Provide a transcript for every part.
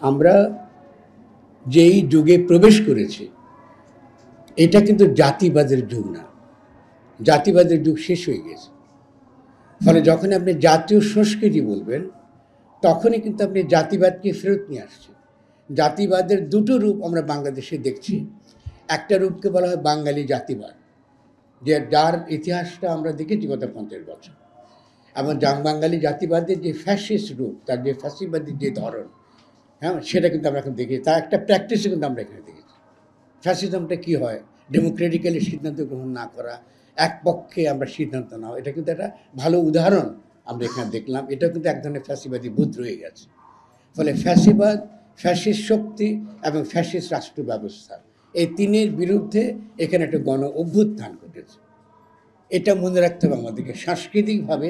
আমরা যেই যুগে প্রবেশ করেছি এটা কিন্তু জাতিবাদের যুগ না, জাতিবাদের যুগ শেষ হয়ে গেছে। ফলে যখন আপনি জাতীয় সংস্কৃতি বলবেন তখনই কিন্তু আপনি জাতিবাদকে ফেরত নিয়ে আসছেন। জাতিবাদের দুটো রূপ আমরা বাংলাদেশে দেখছি। একটা রূপকে বলা হয় বাঙালি জাতিবাদ, যার ইতিহাসটা আমরা দেখেছি গত 50 বছর। এবং বাঙালি জাতিবাদের যে ফ্যাসিস্ট রূপ, তার যে ফ্যাসিবাদের যে ধরন, হ্যাঁ, সেটা কিন্তু আমরা এখন দেখি। তার একটা প্র্যাকটিসও কিন্তু আমরা এখানে দেখেছি। ফ্যাসিজমটা কী হয়, ডেমোক্রেটিক্যালি সিদ্ধান্ত গ্রহণ না করা, এক পক্ষে আমরা সিদ্ধান্ত নাও, এটা কিন্তু একটা ভালো উদাহরণ আমরা এখানে দেখলাম। এটাও কিন্তু এক ধরনের ফ্যাসিবাদী বোধ রয়ে গেছে। ফলে ফ্যাসিবাদ, ফ্যাসিস্ট শক্তি এবং ফ্যাসিস্ট রাষ্ট্র ব্যবস্থা, এই তিনের বিরুদ্ধে এখানে একটা গণ অভ্যুত্থান ঘটেছে। এটা মনে রাখতে হবে আমাদেরকে। সাংস্কৃতিকভাবে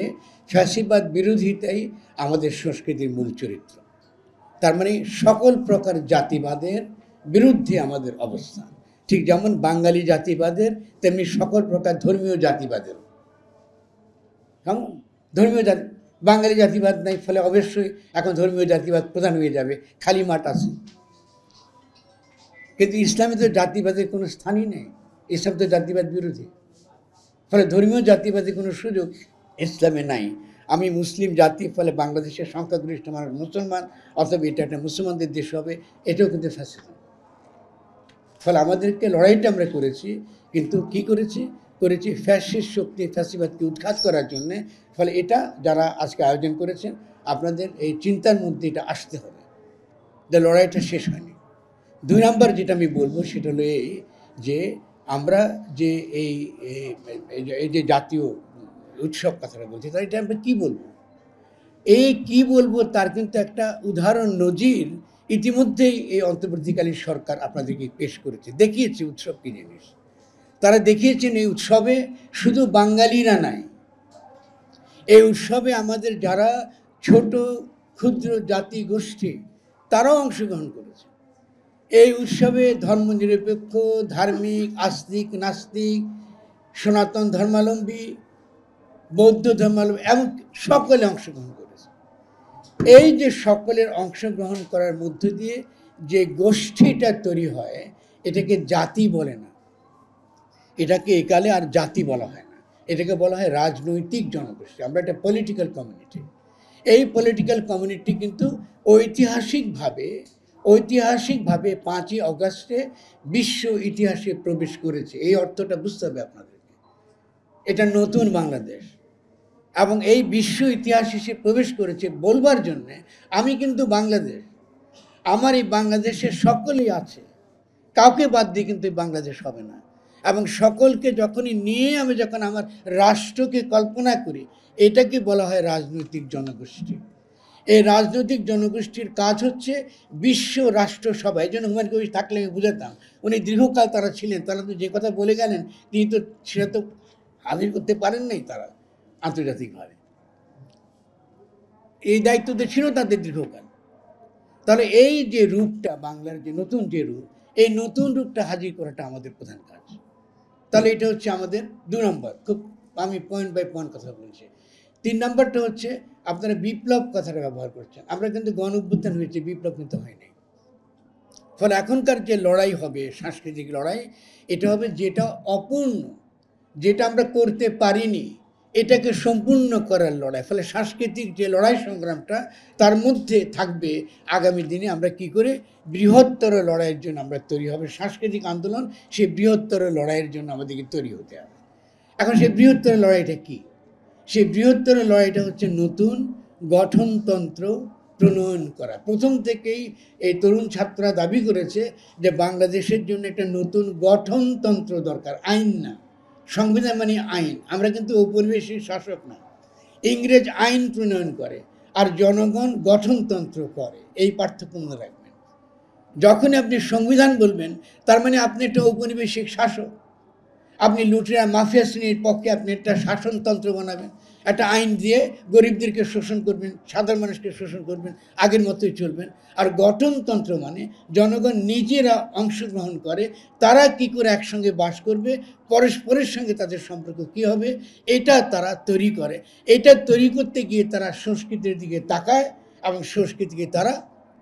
ফ্যাসিবাদ বিরোধিতাই আমাদের সংস্কৃতির মূল চরিত্র। তার মানে সকল প্রকার জাতিবাদের বিরুদ্ধে আমাদের অবস্থান। ঠিক যেমন বাঙালি জাতিবাদের, তেমনি সকল প্রকার ধর্মীয় জাতিবাদের। কেমন ধর্মীয় জাতি, বাঙালি জাতিবাদ নাই, ফলে অবশ্যই এখন ধর্মীয় জাতিবাদ প্রধান হয়ে যাবে, খালি মাঠ আছে। কিন্তু ইসলামে তো জাতিবাদের কোনো স্থানই নেই, ইসলাম তো জাতিবাদ বিরোধী। ফলে ধর্মীয় জাতিবাদের কোনো সুযোগ ইসলামে নাই। আমি মুসলিম জাতি, ফলে বাংলাদেশের সংখ্যাগরিষ্ঠ মানুষ মুসলমান, অথবা এটা একটা মুসলমানদের দেশ হবে, এটাও কিন্তু ফ্যাসিজম। ফলে আমাদেরকে লড়াইটা আমরা করেছি, কিন্তু কি করেছি ফ্যাসিস্ট শক্তি, ফ্যাসিবাদকে উৎখাত করার জন্যে। ফলে এটা যারা আজকে আয়োজন করেছেন, আপনাদের এই চিন্তার মধ্যে এটা আসতে হবে যে লড়াইটা শেষ হয়নি। 2 নম্বর যেটা আমি বলবো সেটা হলো এই যে আমরা যে এই যে জাতীয় উৎসব কথাটা বলছি, তাই এটা আমরা কী বলবো, এই কী বলবো তার কিন্তু একটা উদাহরণ নজির ইতিমধ্যেই এই অন্তর্বর্তীকালীন সরকার আপনাদেরকে পেশ করেছে, দেখিয়েছে উৎসব কী জিনিস। তারা দেখিয়েছেন এই উৎসবে শুধু বাঙালিরা নাই, এই উৎসবে আমাদের যারা ছোট ক্ষুদ্র জাতি গোষ্ঠী তারাও অংশগ্রহণ করেছে। এই উৎসবে ধর্মনিরপেক্ষ, ধার্মিক, আস্তিক, নাস্তিক, সনাতন ধর্মাবলম্বী, বৌদ্ধ ধর্মাবলম্বী, এমন সকলে অংশগ্রহণ করেছে। এই যে সকলের অংশগ্রহণ করার মধ্য দিয়ে যে গোষ্ঠীটা তৈরি হয়, এটাকে জাতি বলে না, এটাকে একালে আর জাতি বলা হয় না, এটাকে বলা হয় রাজনৈতিক জনগোষ্ঠী। আমরা একটা পলিটিক্যাল কমিউনিটি। এই পলিটিক্যাল কমিউনিটি কিন্তু ঐতিহাসিকভাবে 5ই অগাস্টে বিশ্ব ইতিহাসে প্রবেশ করেছে। এই অর্থটা বুঝতে হবে আপনাদেরকে। এটা নতুন বাংলাদেশ, এবং এই বিশ্ব ইতিহাস হিসেবে প্রবেশ করেছে বলবার জন্যে আমি কিন্তু বাংলাদেশ, আমার এই বাংলাদেশে সকলেই আছে, কাউকে বাদ দিয়ে কিন্তু বাংলাদেশ হবে না। এবং সকলকে যখনই নিয়ে আমি যখন আমার রাষ্ট্রকে কল্পনা করি, এটাকে বলা হয় রাজনৈতিক জনগোষ্ঠী। এই রাজনৈতিক জনগোষ্ঠীর কাজ হচ্ছে বিশ্ব রাষ্ট্র সভা। এই জন্য হুমায়ুন কবির থাকলে আমি বুঝাতাম, উনি দীর্ঘকাল তারা ছিলেন, তারা তো যে কথা বলে গেলেন তিনি তো সেটা তো হাজির করতে পারেন নাই তারা আন্তর্জাতিকভাবে। এই দায়িত্বতে ছিল তাদের দীর্ঘকাল। তাহলে এই যে রূপটা, বাংলার যে নতুন যে রূপ, এই নতুন রূপটা হাজির করাটা আমাদের প্রধান কাজ। তাহলে এটা হচ্ছে আমাদের 2 নম্বর। খুব আমি পয়েন্ট বাই পয়েন্ট কথা বলছি। 3 নম্বরটা হচ্ছে আপনারা বিপ্লব কথাটা ব্যবহার করছেন। আমরা কিন্তু গণ অভ্যুত্থান হয়েছে, বিপ্লব কিন্তু হয়নি। ফলে এখনকার যে লড়াই হবে, সাংস্কৃতিক লড়াই, এটা হবে যেটা অপূর্ণ, যেটা আমরা করতে পারিনি, এটাকে সম্পূর্ণ করার লড়াই। ফলে সাংস্কৃতিক যে লড়াই সংগ্রামটা, তার মধ্যে থাকবে আগামী দিনে আমরা কি করে বৃহত্তর লড়াইয়ের জন্য আমরা তৈরি হবে। সাংস্কৃতিক আন্দোলন, সেই বৃহত্তর লড়াইয়ের জন্য আমাদেরকে তৈরি হতে হবে। এখন সেই বৃহত্তর লড়াইটা কি? সেই বৃহত্তর লড়াইটা হচ্ছে নতুন গঠনতন্ত্র প্রণয়ন করা। প্রথম থেকেই এই তরুণ ছাত্ররা দাবি করেছে যে বাংলাদেশের জন্য একটা নতুন গঠনতন্ত্র দরকার, আইন না। সংবিধান মানে আইন। আমরা কিন্তু ঔপনিবেশিক শাসক না। ইংরেজ আইন প্রণয়ন করে আর জনগণ গঠনতন্ত্র করে, এই পার্থক্য মনে রাখবেন। যখনই আপনি সংবিধান বলবেন, তার মানে আপনি একটা ঔপনিবেশিক শাসক। আপনি লুটেরা মাফিয়া শ্রেণীর পক্ষে আপনি একটা শাসনতন্ত্র বানাবেন, একটা আইন দিয়ে গরিবদেরকে শোষণ করবেন, সাধারণ মানুষকে শোষণ করবেন, আগের মতোই চলবেন। আর গঠনতন্ত্র মানে জনগণ নিজেরা অংশগ্রহণ করে, তারা কি করে একসঙ্গে বাস করবে, পরস্পরের সঙ্গে তাদের সম্পর্ক কী হবে, এটা তারা তৈরি করে। এটা তৈরি করতে গিয়ে তারা সংস্কৃতির দিকে তাকায় এবং সংস্কৃতিকে তারা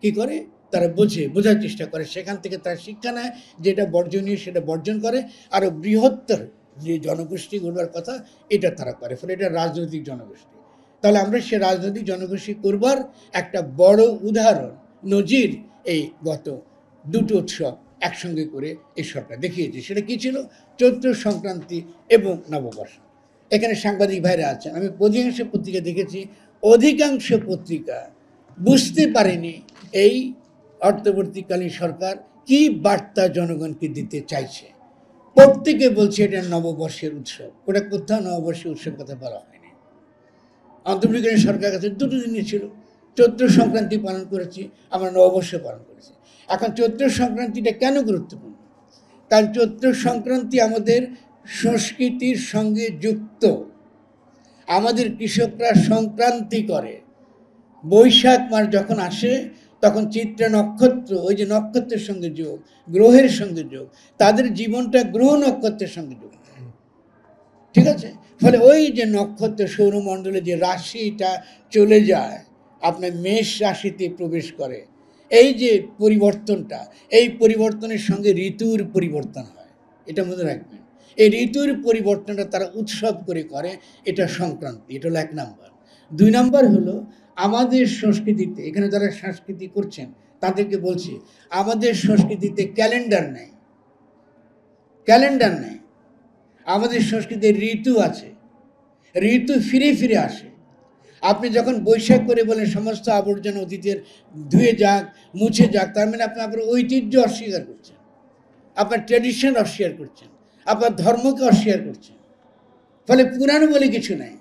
কি করে তারা বোঝার চেষ্টা করে, সেখান থেকে তারা শিক্ষা নেয়, যেটা বর্জনীয় সেটা বর্জন করে, আরও বৃহত্তর যে জনগোষ্ঠী গড়বার কথা এটা তারা করে, ফলে এটা রাজনৈতিক জনগোষ্ঠী। তাহলে আমরা সে রাজনৈতিক জনগোষ্ঠী করবার একটা বড় উদাহরণ, নজির এই গত দুটো উৎসব একসঙ্গে করে এই সরকার দেখিয়েছে। সেটা কী ছিল? চৈত্র সংক্রান্তি এবং নববর্ষ। এখানে সাংবাদিক ভাইরা আছেন, আমি অধিকাংশ পত্রিকা দেখেছি, অধিকাংশ পত্রিকা বুঝতে পারেনি এই অন্তর্বর্তীকালীন সরকার কি বার্তা জনগণকে দিতে চাইছে। প্রত্যেকে বলছে এটা নববর্ষের উৎসব, ওটা কোথাও নববর্ষের উৎসব কথা বলা হয়নি। অন্তর্বর্তীকালীন সরকার কাছে দুটো দিনই ছিল, চৈত্র সংক্রান্তি পালন করেছি, আমরা নববর্ষ পালন করেছি। এখন চৈত্র সংক্রান্তিটা কেন গুরুত্বপূর্ণ? কারণ চৈত্র সংক্রান্তি আমাদের সংস্কৃতির সঙ্গে যুক্ত। আমাদের কৃষকরা সংক্রান্তি করে, বৈশাখ মাস যখন আসে তখন চিত্রা নক্ষত্র, ওই যে নক্ষত্রের সঙ্গে যোগ, গ্রহের সঙ্গে যোগ, তাদের জীবনটা গ্রহ নক্ষত্রের সঙ্গে যোগ, ঠিক আছে? ফলে ওই যে নক্ষত্র সৌরমণ্ডলে যে রাশিটা চলে যায়, আপনার মেষ রাশিতে প্রবেশ করে, এই যে পরিবর্তনটা, এই পরিবর্তনের সঙ্গে ঋতুর পরিবর্তন হয়, এটা মনে রাখবেন। এই ঋতুর পরিবর্তনটা তারা উৎসব করে, এটা সংক্রান্তি। এটা হলো 1 নাম্বার। 2 নাম্বার হলো আমাদের সংস্কৃতিতে, এখানে যারা সংস্কৃতি করছেন তাদেরকে বলছি, আমাদের সংস্কৃতিতে ক্যালেন্ডার নেই, ক্যালেন্ডার নেই। আমাদের সংস্কৃতির ঋতু আছে, ঋতু ফিরে ফিরে আসে। আপনি যখন বৈশাখ করে বলেন সমস্ত আবর্জনা অতীতের ধুয়ে যাক, মুছে যাক, তার মানে আপনি আপনার ঐতিহ্য অস্বীকার করছেন, আপনার ট্র্যাডিশন অস্বীকার করছেন, আপনার ধর্মকে অস্বীকার করছেন। ফলে পুরানো বলে কিছু নাই।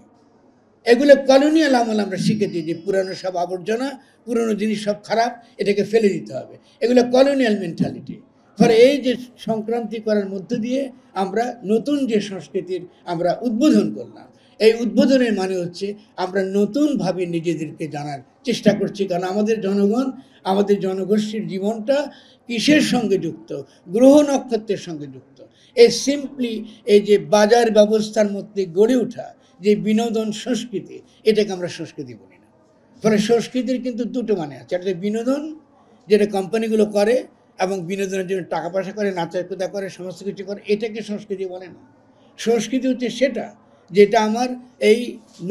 এগুলো কলোনিয়াল আমল আমরা শিখেছি, যে পুরানো সব আবর্জনা, পুরনো জিনিস সব খারাপ, এটাকে ফেলে দিতে হবে, এগুলো কলোনিয়াল মেন্টালিটি। ফলে এই যে সংক্রান্তি করার মধ্য দিয়ে আমরা নতুন যে সংস্কৃতির আমরা উদ্বোধন করলাম, এই উদ্বোধনের মানে হচ্ছে আমরা নতুনভাবে নিজেদেরকে জানার চেষ্টা করছি। কারণ আমাদের জনগণ, আমাদের জনগোষ্ঠীর জীবনটা কিসের সঙ্গে যুক্ত? গ্রহ নক্ষত্রের সঙ্গে যুক্ত। এই সিম্পলি এই যে বাজার ব্যবস্থার মধ্যে গড়ে ওঠা যে বিনোদন সংস্কৃতি, এটাকে আমরা সংস্কৃতি বলি না। ফলে সংস্কৃতির কিন্তু দুটো মানে আছে, একটা বিনোদন যেটা কোম্পানিগুলো করে এবং বিনোদনের জন্য টাকা পয়সা করে, নাচাকুদা করে, সমস্ত কিছু করে, এটাকে সংস্কৃতি বলে না। সংস্কৃতি হচ্ছে সেটা যেটা আমার এই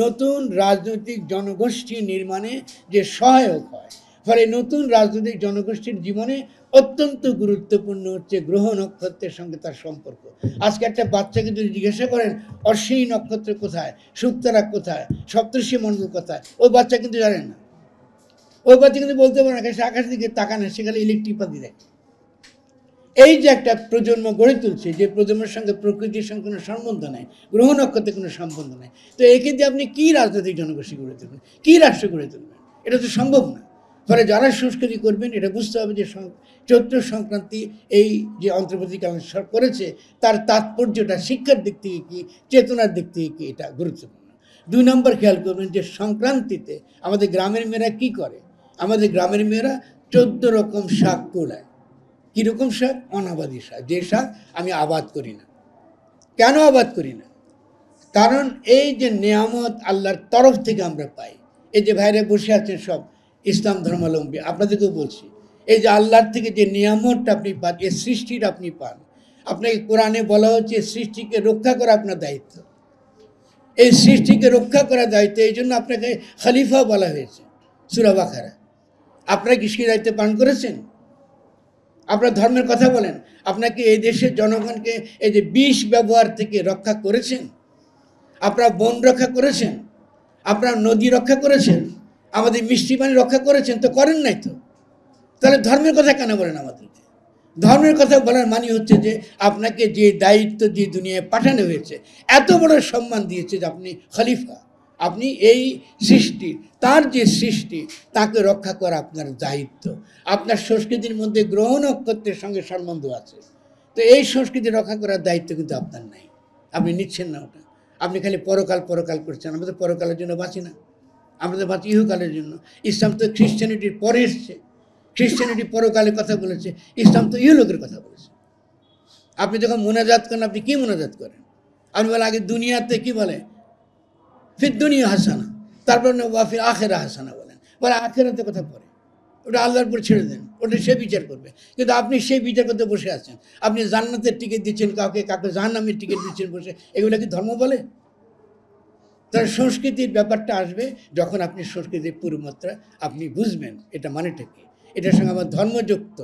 নতুন রাজনৈতিক জনগোষ্ঠী নির্মাণে যে সহায়ক হয়। ফলে নতুন রাজনৈতিক জনগোষ্ঠীর জীবনে অত্যন্ত গুরুত্বপূর্ণ হচ্ছে গ্রহ নক্ষত্রের সঙ্গে তার সম্পর্ক। আজকে একটা বাচ্চাকে যদি জিজ্ঞাসা করেন অশ্বিনী নক্ষত্র কোথায়, শুক্তারা কোথায়, সপ্তর্ষি মণ্ডল কোথায়, ওই বাচ্চা কিন্তু জানেন না। ওই বাচ্চা কিন্তু বলতে পারে না, সে আকাশের দিকে তাকানে, সেখানে ইলেকট্রিক পাতি দেখে। এই যে একটা প্রজন্ম গড়ে তুলছে, যে প্রজন্মের সঙ্গে প্রকৃতির সঙ্গে কোনো সম্বন্ধ নেই, গ্রহ নক্ষত্রের কোনো সম্বন্ধ নেই, তো এক্ষেত্রে আপনি কী রাজনৈতিক জনগোষ্ঠী গড়ে তুলবেন, কী রাষ্ট্র গড়ে তুলবেন? এটা তো সম্ভব না। ফলে যারা সংস্কৃতি করবেন এটা বুঝতে হবে যে চৈত্র সংক্রান্তি এই যে অন্তর্বর্তীকালীন সরকার করেছে, তার তাৎপর্যটা শিক্ষার দিক থেকে কী, চেতনার দিক থেকে কী, এটা গুরুত্বপূর্ণ। 2 নম্বর খেয়াল করবেন যে সংক্রান্তিতে আমাদের গ্রামের মেয়েরা কী করে? আমাদের গ্রামের মেয়েরা 14 রকম শাক তোলায়। কীরকম শাক? অনাবাদী শাক, যে শাক আমি আবাদ করি না। কেন আবাদ করি না? কারণ এই যে নেয়ামত আল্লাহর তরফ থেকে আমরা পাই, এই যে ভাইরা বসে আছেন সব ইসলাম ধর্মাবলম্বী, আপনাদেরকেও বলছি, এই যে আল্লাহর থেকে যে নিয়ামতটা আপনি পান, এই সৃষ্টিটা আপনি পান, আপনাকে কোরআনে বলা হচ্ছে সৃষ্টিকে রক্ষা করা আপনার দায়িত্ব। এই সৃষ্টিকে রক্ষা করার দায়িত্ব, এই জন্য আপনাকে খলিফা বলা হয়েছে সূরা বাকারা। আপনারা কি সেই দায়িত্ব পালন করেছেন? আপনার ধর্মের কথা বলেন, আপনাকে এই দেশের জনগণকে এই যে বিষ ব্যবহার থেকে রক্ষা করেছেন? আপনারা বন রক্ষা করেছেন? আপনারা নদী রক্ষা করেছেন? আমাদের মিষ্টি পানি রক্ষা করেছেন? তো করেন নাই তো। তাহলে ধর্মের কথা কেন বলেন আমাদেরকে? ধর্মের কথা বলার মানে হচ্ছে যে আপনাকে যে দায়িত্ব দিয়ে দুনিয়ায় পাঠানো হয়েছে, এত বড় সম্মান দিয়েছে যে আপনি খলিফা, আপনি এই সৃষ্টি, তার যে সৃষ্টি তাকে রক্ষা করা আপনার দায়িত্ব। আপনার সংস্কৃতির মধ্যে গ্রহ নক্ষত্রের সঙ্গে সম্বন্ধ আছে, তো এই সংস্কৃতি রক্ষা করার দায়িত্ব কিন্তু আপনার নাই, আপনি নিচ্ছেন না ওটা। আপনি খালি পরকাল পরকাল করছেন। আমরা তো পরকালের জন্য বাঁচি না, আমরা তো বাঁচি ইহকালের জন্য। ইসলাম তো খ্রিশ্চানিটির পরে এসছে, খ্রিশ্চানিটি পরকালের কথা বলেছে, ইসলাম তো ইহলোকের কথা বলেছে। আপনি যখন মোনাজাত করেন, আপনি কি মোনাজাত করেন? আপনি বলেন আগে দুনিয়াতে কি বলে, ফির দুনিয়া হাসানা, তারপর ওয়াফির আখেরা হাসানা বলেন, বলে আখেরাতে কথা পড়ে। ওটা আল্লাহর উপর ছেড়ে দেন, ওটা সে বিচার করবে। কিন্তু আপনি সেই বিচার করতে বসে আছেন, আপনি জান্নাতের টিকিট দিচ্ছেন কাউকে, কাউকে জাহান্নামের টিকিট দিচ্ছেন বসে, এগুলো কি ধর্ম বলে? তার সংস্কৃতির ব্যাপারটা আসবে যখন আপনি সংস্কৃতির পুরোমাত্রা আপনি বুঝবেন এটা মানেটা কি, এটার সঙ্গে আমার ধর্ম যুক্ত,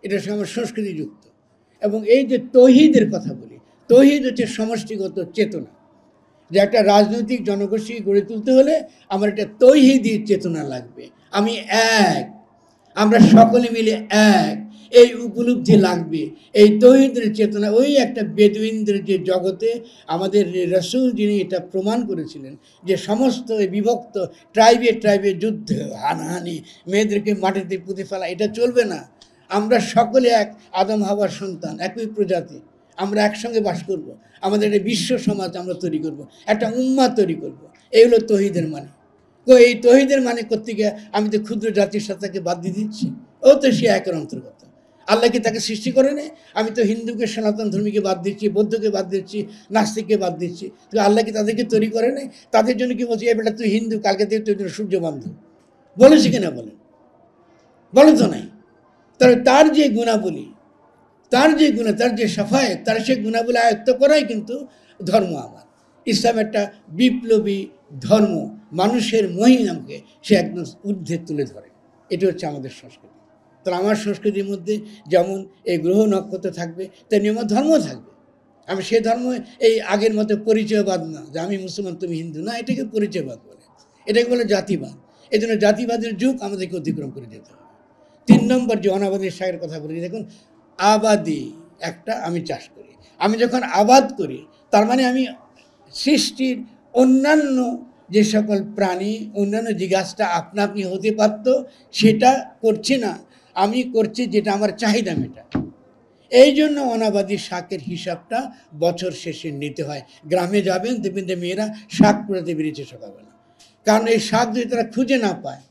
এটার সঙ্গে আমার সংস্কৃতি যুক্ত। এবং এই যে তৌহিদের কথা বলি, তৌহিদ হচ্ছে সমষ্টিগত চেতনা, যে একটা রাজনৈতিক জনগোষ্ঠী গড়ে তুলতে হলে আমার একটা তৌহিদি চেতনা লাগবে। আমি এক, আমরা সকলে মিলে এক, এই উপলব্ধি লাগবে। এই তৌহিদের চেতনা, ওই একটা বেদুইনদের যে জগতে আমাদের রসুল যিনি এটা প্রমাণ করেছিলেন যে সমস্ত বিভক্ত ট্রাইবে ট্রাইবে যুদ্ধ, হানাহানি, মেয়েদেরকে মাটিতে পুঁতে ফেলা, এটা চলবে না। আমরা সকলে এক, আদম হাওয়ার সন্তান, একই প্রজাতি, আমরা একসঙ্গে বাস করব। আমাদের একটা বিশ্ব সমাজ আমরা তৈরি করব, একটা উম্মাহ তৈরি করব। এই হলো তৌহিদের মানে। তো এই তৌহিদের মানে করতে গিয়ে আমি তো ক্ষুদ্র জাতির সাথে বাদ দিয়ে দিচ্ছি, ও তো সে একের অন্তর্গত। আল্লাহ কি তাকে সৃষ্টি করে নেই? আমি তো হিন্দুকে, সনাতন ধর্মীকে বাদ দিচ্ছি, বৌদ্ধকে বাদ দিচ্ছি, নাস্তিককে বাদ দিচ্ছি, তো আল্লাহ কি তাদেরকে তৈরি করে নেই? তাদের জন্য কি বলছি, এবার তুই হিন্দু, কালকে থেকে তুই সূর্য বন্ধ বলেছি কিনা বলেন? বলে তো নাই। তবে তার যে গুণাবলী, তার যে গুণা, তার যে সাফায়েত, তার সে গুণাবলী আয়ত্ত করাই কিন্তু ধর্ম আমার। ইসলাম একটা বিপ্লবী ধর্ম, মানুষের মহিমাকে সে একদম ঊর্ধ্বে তুলে ধরে। এটা হচ্ছে আমাদের সংস্কৃতি। তাহলে আমার সংস্কৃতির মধ্যে যেমন এই গ্রহ নক্ষত্র থাকবে, তেমনি আমার ধর্ম থাকবে। আমি সে ধর্ম এই আগের মতো পরিচয়বাদ না, যে আমি মুসলমান তুমি হিন্দু, না, এটাকে পরিচয়বাদ বলে, এটাকে বলে জাতিবাদ। এই জন্য জাতিবাদের যুগ আমাদেরকে অতিক্রম করে যেতে হবে। 3 নম্বর যে অনাবাদী শাকের কথা বলি, দেখুন, আবাদি একটা, আমি চাষ করি, আমি যখন আবাদ করি তার মানে আমি সৃষ্টির অন্যান্য যে সকল প্রাণী, অন্যান্য যে গাছটা আপনা আপনি হতে পারত সেটা করছি না, আমি করছি যেটা আমার চাহিদা মেটা। এই জন্য অনাবাদী শাকের হিসাবটা বছর শেষে নিতে হয়। গ্রামে যাবেন, দেখবেন যে মেয়েরা শাক কুড়াতে বেরিয়েছে সকালবেলা, কারণ এই শাক যদি তারা খুঁজে না পায়,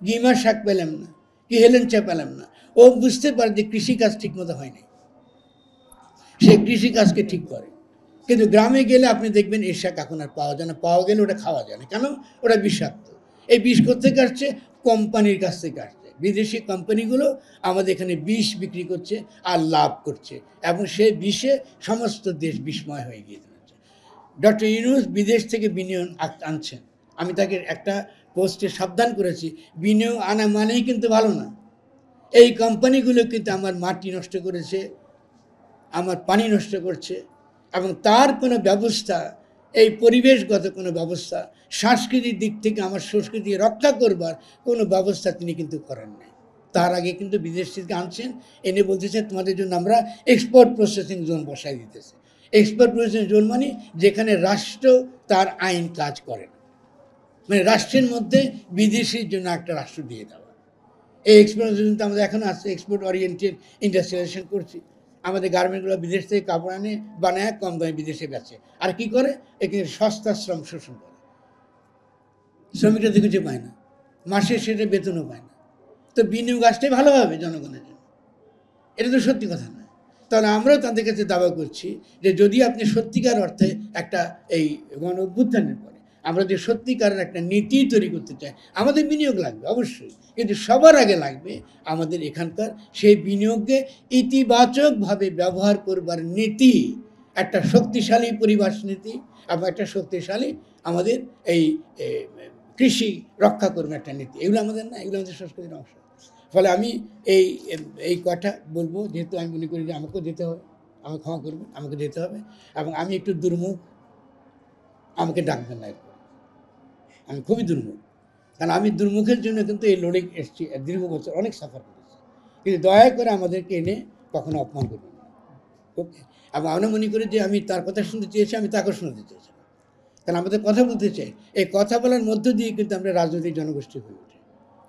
গিমার শাক পেলাম না, কি হেলেঞ্চা পেলাম না, ও বুঝতে পারে যে কৃষিকাজ ঠিক মতো হয়নি, সে কৃষিকাজকে ঠিক করে। কিন্তু গ্রামে গেলে আপনি দেখবেন এই শাক এখন আর পাওয়া যায় না, পাওয়া গেলে ওটা খাওয়া যায় না। কেন? ওটা বিষাক্ত। এই বিষ কোথেকে আসছে? কোম্পানির কাছ থেকে আসছে। বিদেশি কোম্পানিগুলো আমাদের এখানে বিষ বিক্রি করছে আর লাভ করছে, এবং সেই বিষে সমস্ত দেশ বিস্ময় হয়ে গিয়েছে। ডক্টর ইউনূস বিদেশ থেকে বিনিয়োগ আনছেন, আমি তাকে একটা পোস্টে সাবধান করেছি, বিনিয়োগ আনা মানেই কিন্তু ভালো না। এই কোম্পানিগুলো কিন্তু আমার মাটি নষ্ট করেছে, আমার পানি নষ্ট করছে, এবং তার কোনো ব্যবস্থা, এই পরিবেশগত কোনো ব্যবস্থা, সাংস্কৃতিক দিক থেকে আমার সংস্কৃতি রক্ষা করবার কোনো ব্যবস্থা তিনি কিন্তু করেন নাই। তার আগে কিন্তু বিদেশ থেকে আনছেন, এনে বলতেছে তোমাদের জন্য আমরা এক্সপোর্ট প্রসেসিং জোন বসাই দিতেছে। এক্সপোর্ট প্রসেসিং জোন মানে যেখানে রাষ্ট্র তার আইন কাজ করে না, মানে রাষ্ট্রের মধ্যে বিদেশির জন্য একটা রাষ্ট্র দিয়ে দেওয়া। এই এক্সপোর্ট কিন্তু আমাদের এখন আসছে, এক্সপোর্ট ওরিয়েন্টেড ইন্ডাস্ট্রিয়ালাইজেশন করছি। আমাদের গার্মেন্টগুলো বিদেশ থেকে কাপড় আনে, বানায়, কম দামে বিদেশে বেচে। আর কি করে? এখানে সস্তা শ্রম শোষণ করে, শ্রমিকরা তো কিছু পায় না, মাসে সেটা বেতনও পায় না। তো বিনিয়োগ আসতেই ভালো হবে জনগণের জন্য, এটা তো সত্যি কথা নয়। তাহলে আমরাও তাদের কাছে দাবা করছি যে যদি আপনি সত্যিকার অর্থে একটা এই গণ অভ্যুত্থানের পরে আমরা যে সত্যিকারের একটা নীতি তৈরি করতে চাই, আমাদের বিনিয়োগ লাগবে অবশ্যই, কিন্তু সবার আগে লাগবে আমাদের এখানকার সেই বিনিয়োগকে ইতিবাচকভাবে ব্যবহার করবার নীতি, একটা শক্তিশালী পরিবেশ নীতি, এবং একটা শক্তিশালী আমাদের এই কৃষি রক্ষা করবে একটা নীতি। এগুলো আমাদের না, এগুলো আমাদের সংস্কৃতির অংশ। ফলে আমি এই কথা বলবো, যেহেতু আমি মনে করি যে আমাকেও যেতে হবে, আমাকে ক্ষমা করবেন, আমাকে যেতে হবে, এবং আমি একটু দুর্মুখ, আমাকে ডাকবেন না একটু, আমি খুবই দুর্মুখ, কারণ আমি দুর্মুখের জন্য কিন্তু এই লড়াই এসেছি, দীর্ঘ বছর অনেক সাফার করেছি। কিন্তু দয়া করে আমাদেরকে এনে কখনো অপমান করবেন না, ওকে? এবং আমরা মনে করি যে আমি তার কথা শুনতে চেয়েছি, আমি তাকেও শুনতে চেয়েছি, কারণ আমাদের কথা বলতে চাই। এই কথা বলার মধ্য দিয়ে কিন্তু আমরা রাজনৈতিক জনগোষ্ঠী হয়ে উঠি।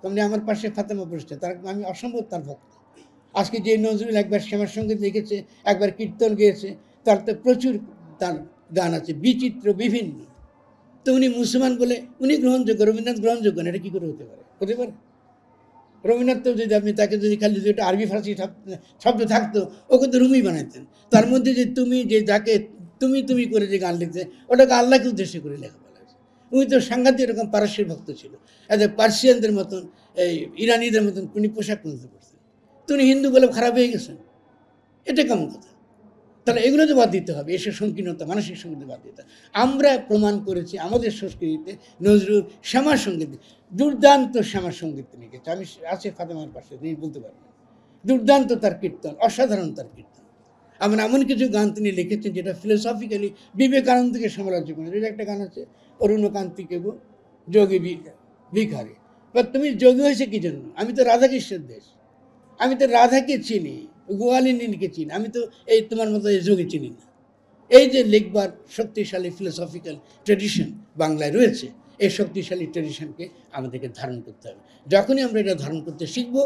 তেমনি আমার পাশে ফাতেমা বসছে, তার আমি অসম্ভব তার ভক্ত। আজকে যে নজরুল একবার শ্যামার সঙ্গীত লিখেছে, একবার কীর্তন গেয়েছে, তার তো প্রচুর তার গান আছে, বিচিত্র বিভিন্ন। তো উনি মুসলমান বলে উনি গ্রহণযোগ্য, রবীন্দ্রনাথ গ্রহণযোগ্য না, এটা কী করে হতে পারে? হতে পারে? রবীন্দ্রনাথ তো যদি আপনি তাকে যদি খালি যদি একটা আরবি ফার্সি শব্দ থাকতো, ওকে তো রুমি বানাইতেন। তার মধ্যে যে তুমি, যে যাকে তুমি তুমি করে যে গান লিখছে, ওটাকে আল্লাহকে উদ্দেশ্য করে লেখা বলা হয়েছে। উনি তো সাংঘাতিক এরকম পারস্যের ভক্ত ছিল, এদের পার্সিয়ানদের মতন, এই ইরানিদের মতন উনি পোশাক কিনতে করতেন। তো উনি হিন্দু বলে খারাপ হয়ে গেছেন, এটা কেমন কথা? তাহলে এগুলো তো বাদ দিতে হবে, এসব সংকীর্ণতা, মানসিক সংগীত বাদ দিতে। আমরা প্রমাণ করেছি আমাদের সংস্কৃতিতে নজরুল শ্যামা সঙ্গীত, দুর্দান্ত শ্যামা সঙ্গীত লিখেছে। আমি আছে ফাতেমার পাশে, তিনি বলতে পারবেন, দুর্দান্ত তার কীর্তন, অসাধারণ তার কীর্তন। আমরা এমন কিছু গান তিনি লিখেছেন যেটা ফিলোসফিক্যালি বিবেকানন্দকে সমালোচনা করেন। এটা একটা গান আছে, অরুণকান্তিকে গো যোগী ভিখারি, বা তুমি যোগী হয়েছে কি জন্য? আমি তো রাধাকৃষ্ণের দেশ, আমি তো রাধাকে চিনি, গোয়ালিনীকে চিনি, আমি তো এই তোমার মতো এই যোগী চিনি না। এই যে লিখবার শক্তিশালী ফিলোসফিক্যাল ট্রেডিশন বাংলায় রয়েছে, এই শক্তিশালী ট্রেডিশনকে আমাদেরকে ধারণ করতে হবে। যখনই আমরা এটা ধারণ করতে শিখব,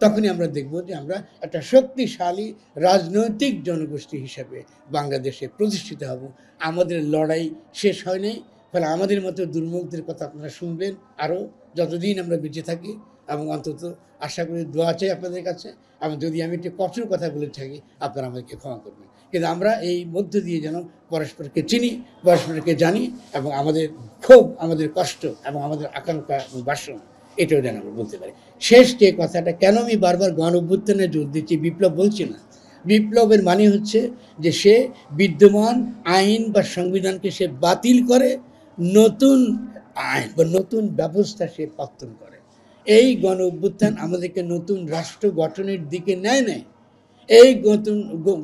তখনই আমরা দেখব যে আমরা একটা শক্তিশালী রাজনৈতিক জনগোষ্ঠী হিসেবে বাংলাদেশে প্রতিষ্ঠিত হব। আমাদের লড়াই শেষ হয় নাই। ফলে আমাদের মতো দুর্মুখদের কথা আপনারা শুনবেন আরও যতদিন আমরা বেঁচে থাকি, এবং অন্তত আশা করি দোয়া চাই আপনাদের কাছে। এবং যদি আমি একটু কঠোর কথা বলে থাকি, আপনারা আমাদেরকে ক্ষমা করবেন। কিন্তু আমরা এই মধ্য দিয়ে যেন পরস্পরকে চিনি, পরস্পরকে জানি, এবং আমাদের ক্ষোভ, আমাদের কষ্ট এবং আমাদের আকাঙ্ক্ষা এবং বাসনা, এটাও যেন আমরা বলতে পারি। শেষ যে কথাটা, কেন আমি বারবার গণ অভ্যুত্থানে জোর দিচ্ছি, বিপ্লব বলছি না। বিপ্লবের মানে হচ্ছে যে সে বিদ্যমান আইন বা সংবিধানকে সে বাতিল করে, নতুন আইন বা নতুন ব্যবস্থা সে পত্তন করে। এই গণ অভ্যুত্থান আমাদেরকে নতুন রাষ্ট্র গঠনের দিকে নেয়। এই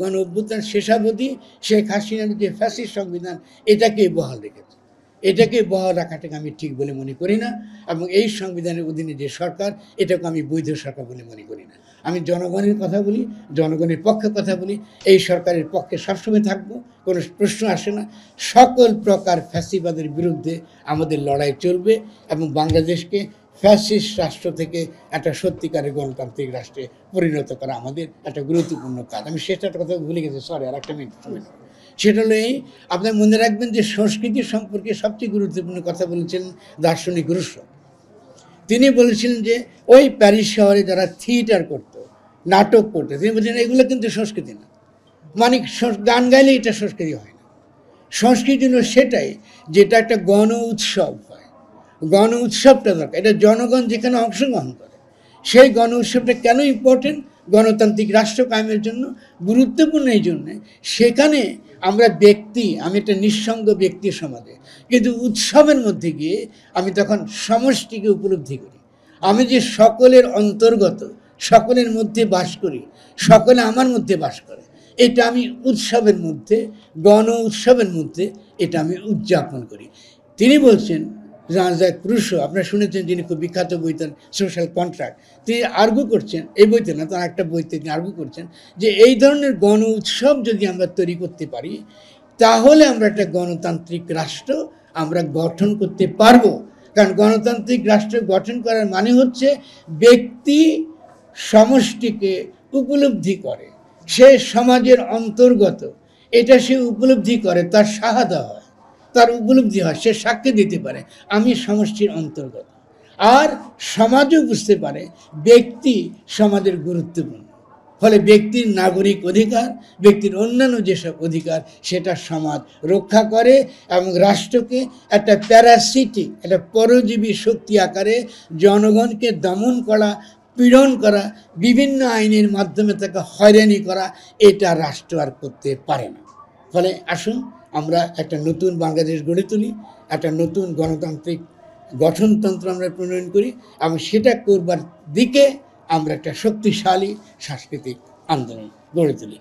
গণ অভ্যুত্থান শেষাবধি শেখ হাসিনার যে ফ্যাসিস্ট সংবিধান, এটাকে বহাল রেখেছে। এটাকে বহাল রাখাটাকে আমি ঠিক বলে মনে করি না, এবং এই সংবিধানের অধীনে যে সরকার, এটাকে আমি বৈধ সরকার বলে মনে করি না। আমি জনগণের কথা বলি, জনগণের পক্ষে কথা বলি, এই সরকারের পক্ষে সবসময় থাকবো, কোনো প্রশ্ন আসে না। সকল প্রকার ফ্যাসিবাদের বিরুদ্ধে আমাদের লড়াই চলবে, এবং বাংলাদেশকে ফ্যাসিস্ট রাষ্ট্র থেকে একটা সত্যিকারের গণতান্ত্রিক রাষ্ট্রে পরিণত করা আমাদের একটা গুরুত্বপূর্ণ কাজ। আমি শেষ একটা কথা ভুলে গেছি, সরি, আর একটা মিনিট। সেটা হলো এই, আপনার মনে রাখবেন যে সংস্কৃতি সম্পর্কে সবচেয়ে গুরুত্বপূর্ণ কথা বলেছেন দার্শনিক রুশো। তিনি বলেছিলেন যে ওই প্যারিস শহরে যারা থিয়েটার করত, নাটক করতো, তিনি বলছেন এগুলো কিন্তু সংস্কৃতি না। মানে গান গাইলে এটা সংস্কৃতি হয় না। সংস্কৃতি হলো সেটাই যেটা একটা গণ উৎসব হয়। গণ উৎসবটা দরকার, এটা জনগণ যেখানে অংশগ্রহণ করে। সেই গণ উৎসবটা কেন ইম্পর্টেন্ট? গণতান্ত্রিক রাষ্ট্র কায়েমের জন্য গুরুত্বপূর্ণ। এই জন্যে সেখানে আমরা ব্যক্তি, আমি একটা নিঃসঙ্গ ব্যক্তি সমাজে, কিন্তু উৎসবের মধ্যে গিয়ে আমি তখন সমষ্টিকে উপলব্ধি করি। আমি যে সকলের অন্তর্গত, সকলের মধ্যে বাস করি, সকলে আমার মধ্যে বাস করে, এটা আমি উৎসবের মধ্যে, গণ উৎসবের মধ্যে এটা আমি উদযাপন করি। তিনি বলছেন, জঁ-জাক রুসো, আপনারা শুনেছেন, যিনি খুব বিখ্যাত বইতে সোশ্যাল কন্ট্রাক্ট, তিনি আর্গু করছেন, এই বইতে না, তার একটা বইতে তিনি আর্গু করছেন যে এই ধরনের গণ উৎসব যদি আমরা তৈরি করতে পারি, তাহলে আমরা একটা গণতান্ত্রিক রাষ্ট্র আমরা গঠন করতে পারবো। কারণ গণতান্ত্রিক রাষ্ট্র গঠন করার মানে হচ্ছে ব্যক্তি সমষ্টিকে উপলব্ধি করে, সে সমাজের অন্তর্গত, এটা সে উপলব্ধি করে, তার শাহাদা হয়, তার উপলব্ধি হয়, সে সাক্ষী দিতে পারে আমি সমষ্টির অন্তর্গত। আর সমাজও বুঝতে পারে ব্যক্তি সমাজের গুরুত্বপূর্ণ। ফলে ব্যক্তির নাগরিক অধিকার, ব্যক্তির অন্যান্য যেসব অধিকার, সেটা সমাজ রক্ষা করে, এবং রাষ্ট্রকে একটা প্যারাসিটিক, একটা পরজীবী শক্তি আকারে জনগণকে দমন করা, পীড়ন করা, বিভিন্ন আইনের মাধ্যমে তাকে হয়রানি করা, এটা রাষ্ট্র আর করতে পারে না। ফলে আসুন আমরা একটা নতুন বাংলাদেশ গড়ে তুলি, একটা নতুন গণতান্ত্রিক গঠনতন্ত্র আমরা প্রণয়ন করি, এবং সেটা করবার দিকে আমরা একটা শক্তিশালী সাংস্কৃতিক আন্দোলন গড়ে তুলি।